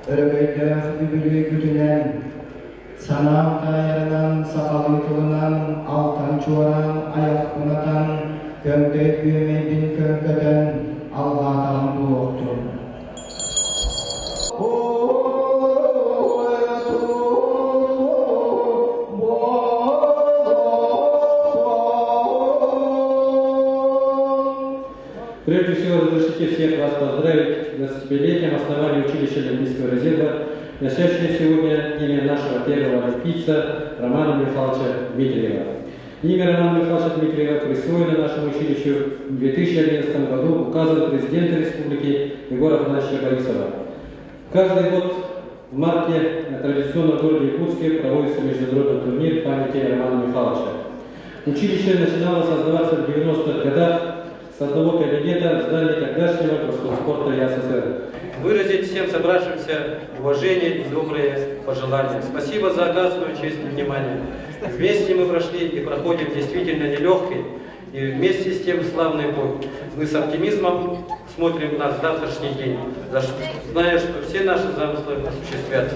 örgüydü übülü güdülen, sanam tayarından, sakalı kılından, altan çuvaran, ayak kunatan, kömde güyemedin kömketen, Allah'tan bu oktur. Прежде всего, разрешите всех вас поздравить с 25-летием основания училища Олимпийского резерва, носящее сегодня имя нашего первого олимпийца Романа Михайловича Дмитриева. Имя Романа Михайловича Дмитриева присвоено нашему училищу в 2011 году указом президента республики Егора Афанасьевича Борисова. Каждый год в марте на традиционном городе Якутске проводится международный турнир памяти Романа Михайловича. Училище начинало создаваться в 90-х годах с одного кабинета в здании тогдашнего спорта ЯССР. Выразить всем собравшимся уважение и добрые пожелания. Спасибо за оказанную честь и внимание. Вместе мы прошли и проходим действительно нелегкий и вместе с тем славный путь. Мы с оптимизмом смотрим на завтрашний день, зная, что все наши замыслы осуществятся.